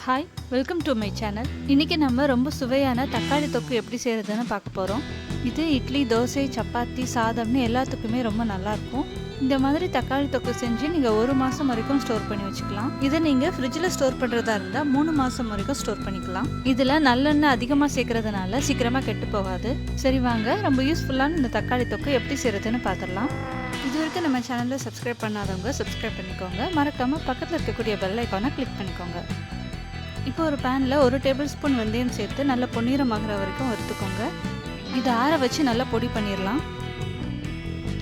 Hi, welcome to my channel. இன்றைக்கி நம்ம ரொம்ப சுவையான தக்காளி தொக்கு எப்படி செய்கிறதுன்னு பார்க்க போகிறோம். இது இட்லி, தோசை, சப்பாத்தி, சாதம்னு எல்லாத்துக்குமே ரொம்ப நல்லாயிருக்கும். இந்த மாதிரி தக்காளி தொக்கு செஞ்சு நீங்கள் 1 மாதம் வரைக்கும் ஸ்டோர் பண்ணி வச்சுக்கலாம். இதை நீங்கள் ஃப்ரிட்ஜில் ஸ்டோர் பண்ணுறதா இருந்தால் 3 மாதம் வரைக்கும் ஸ்டோர் பண்ணிக்கலாம். இதில் நல்லெண்ணெய் அதிகமாக சேர்க்கறதுனால சீக்கிரமாக கெட்டு போகாது. சரி வாங்க, ரொம்ப யூஸ்ஃபுல்லான இந்த தக்காளி தொக்கு எப்படி செய்கிறதுன்னு பார்த்துடலாம். இது வரைக்கும் நம்ம சேனலில் சப்ஸ்கிரைப் பண்ணாதவங்க சப்ஸ்கிரைப் பண்ணிக்கோங்க. மறக்காமல் பக்கத்தில் இருக்கக்கூடிய பெல் ஐக்கானை கிளிக் பண்ணிக்கோங்க. இப்போ ஒரு பேனில் 1 டேபிள் ஸ்பூன் வெந்தயம் சேர்த்து நல்லா பொன்னிறமாகிற வரைக்கும் வறுத்துக்கோங்க. இதை ஆற வச்சு நல்லா பொடி பண்ணிடலாம்.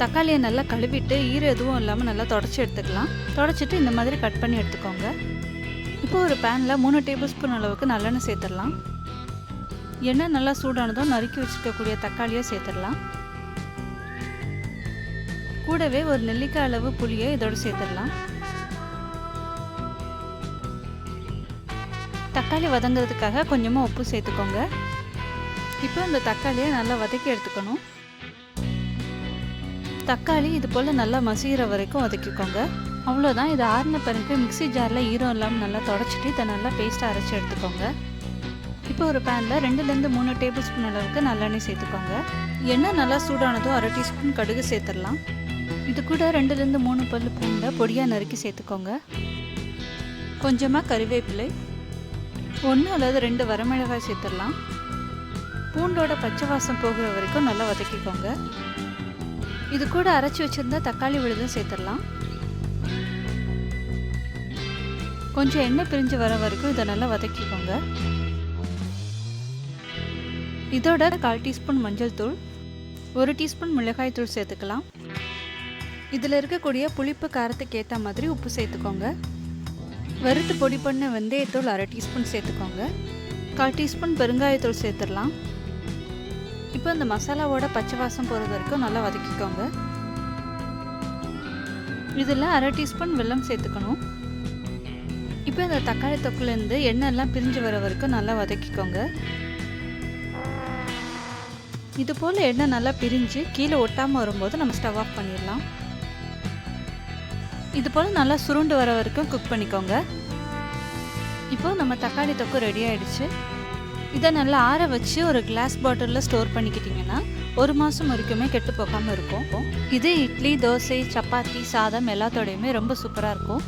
தக்காளியை நல்லா கழுவிட்டு ஈரம் எதுவும் இல்லாமல் நல்லா தொடச்சி எடுத்துக்கலாம். தொடச்சிட்டு இந்த மாதிரி கட் பண்ணி எடுத்துக்கோங்க. இப்போ ஒரு பேனில் 3 டேபிள் ஸ்பூன் அளவுக்கு நல்லெண்ணெய் சேர்த்துடலாம். எண்ணெய் நல்லா சூடானதும் நறுக்கி வச்சுக்கக்கூடிய தக்காளியை சேர்த்துடலாம். கூடவே ஒரு நெல்லிக்காய் அளவு புளியை இதோடு சேர்த்துடலாம். தக்காளி வதங்கிறதுக்காக கொஞ்சமாக உப்பு சேர்த்துக்கோங்க. இப்போ இந்த தக்காளியை நல்லா வதக்கி எடுத்துக்கணும். தக்காளி இது போல் நல்லா மசிகிற வரைக்கும் வதக்கிக்கோங்க. அவ்வளோதான். இது ஆறின பிறகு மிக்ஸி ஜாரில் ஈரம் இல்லாமல் நல்லா தொடச்சிட்டு இதை நல்லா பேஸ்ட்டாக அரைச்சி எடுத்துக்கோங்க. இப்போ ஒரு பேனில் 2லேருந்து 3 டேபிள் ஸ்பூன் அளவுக்கு நல்லெண்ணெய் சேர்த்துக்கோங்க. எண்ணெய் நல்லா சூடானதும் 1/2 டீஸ்பூன் கடுகு சேர்த்துடலாம். இது கூட 2லேருந்து 3 பல் பூண்டை பொடியாக நறுக்கி சேர்த்துக்கோங்க. கொஞ்சமாக கறிவேப்பிலை, 1 அல்லது 2 வரமிளகாய் சேர்த்துடலாம். பூண்டோட பச்சை வாசம் போகிற வரைக்கும் நல்லா வதக்கிக்கோங்க. இது கூட அரைச்சி வச்சுருந்தா தக்காளி விழுதும் சேர்த்துடலாம். கொஞ்சம் எண்ணெய் பிரிஞ்சு வர வரைக்கும் இதை நல்லா வதக்கிக்கோங்க. இதோட 1/4 டீஸ்பூன் மஞ்சள் தூள், 1 டீஸ்பூன் மிளகாய் தூள் சேர்த்துக்கலாம். இதில் இருக்கக்கூடிய புளிப்பு காரத்துக்கு ஏற்ற மாதிரி உப்பு சேர்த்துக்கோங்க. வறுத்து பொடி பண்ண வெந்தயத்தூள் 1/2 டீஸ்பூன் சேர்த்துக்கோங்க. 1/4 டீஸ்பூன் பெருங்காயத்தூள் சேர்த்துடலாம். இப்போ இந்த மசாலாவோட பச்சை வாசம் போகிறது வரைக்கும் நல்லா வதக்கிக்கோங்க. இதில் 1/2 டீஸ்பூன் வெல்லம் சேர்த்துக்கணும். இப்போ இந்த தக்காளி தொக்குலேருந்து எண்ணெய்லாம் பிரிஞ்சு வர வரைக்கும் நல்லா வதக்கிக்கோங்க. இது போல் எண்ணெய் நல்லா பிரிஞ்சு கீழே ஒட்டாமல் வரும்போது நம்ம ஸ்டவ் ஆஃப் பண்ணிடலாம். இது போல் நல்லா சுருண்டு வர வரைக்கும் குக் பண்ணிக்கோங்க. இப்போ நம்ம தக்காளி தொக்கு ரெடி ஆகிடுச்சு. இதை நல்லா ஆற வச்சு ஒரு கிளாஸ் பாட்டிலில் ஸ்டோர் பண்ணிக்கிட்டிங்கன்னா 1 மாதம் வரைக்குமே கெட்டு போகாமல் இருக்கும். இது இட்லி, தோசை, சப்பாத்தி, சாதம் எல்லாத்தோடையுமே ரொம்ப சூப்பராக இருக்கும்.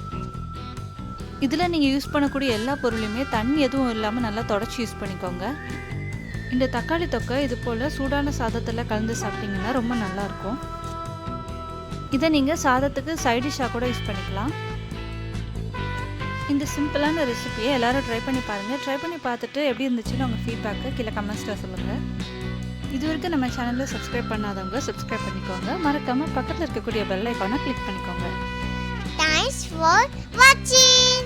இதில் நீங்கள் யூஸ் பண்ணக்கூடிய எல்லா பொருளையுமே தண்ணி எதுவும் இல்லாமல் நல்லா தொடச்சி யூஸ் பண்ணிக்கோங்க. இந்த தக்காளி தொக்கை இது போல் சூடான சாதத்தில் கலந்து சாப்பிட்டிங்கன்னா ரொம்ப நல்லாயிருக்கும். இதை நீங்கள் சாதத்துக்கு சைட் டிஷ்ஷாக கூட யூஸ் பண்ணிக்கலாம். இந்த சிம்பிளான ரெசிபியை எல்லோரும் ட்ரை பண்ணி பாருங்கள். ட்ரை பண்ணி பார்த்துட்டு எப்படி இருந்துச்சுன்னு உங்கள் ஃபீட்பேக்கை கீழே கமெண்ட்ஸில் சொல்லுங்கள். இது வரைக்கும் நம்ம சேனலில் சப்ஸ்கிரைப் பண்ணாதவங்க சப்ஸ்கிரைப் பண்ணிக்கோங்க. மறக்காமல் பக்கத்தில் இருக்கக்கூடிய பெல் ஐக்கானை கிளிக் பண்ணிக்கோங்க. Thanks for watching.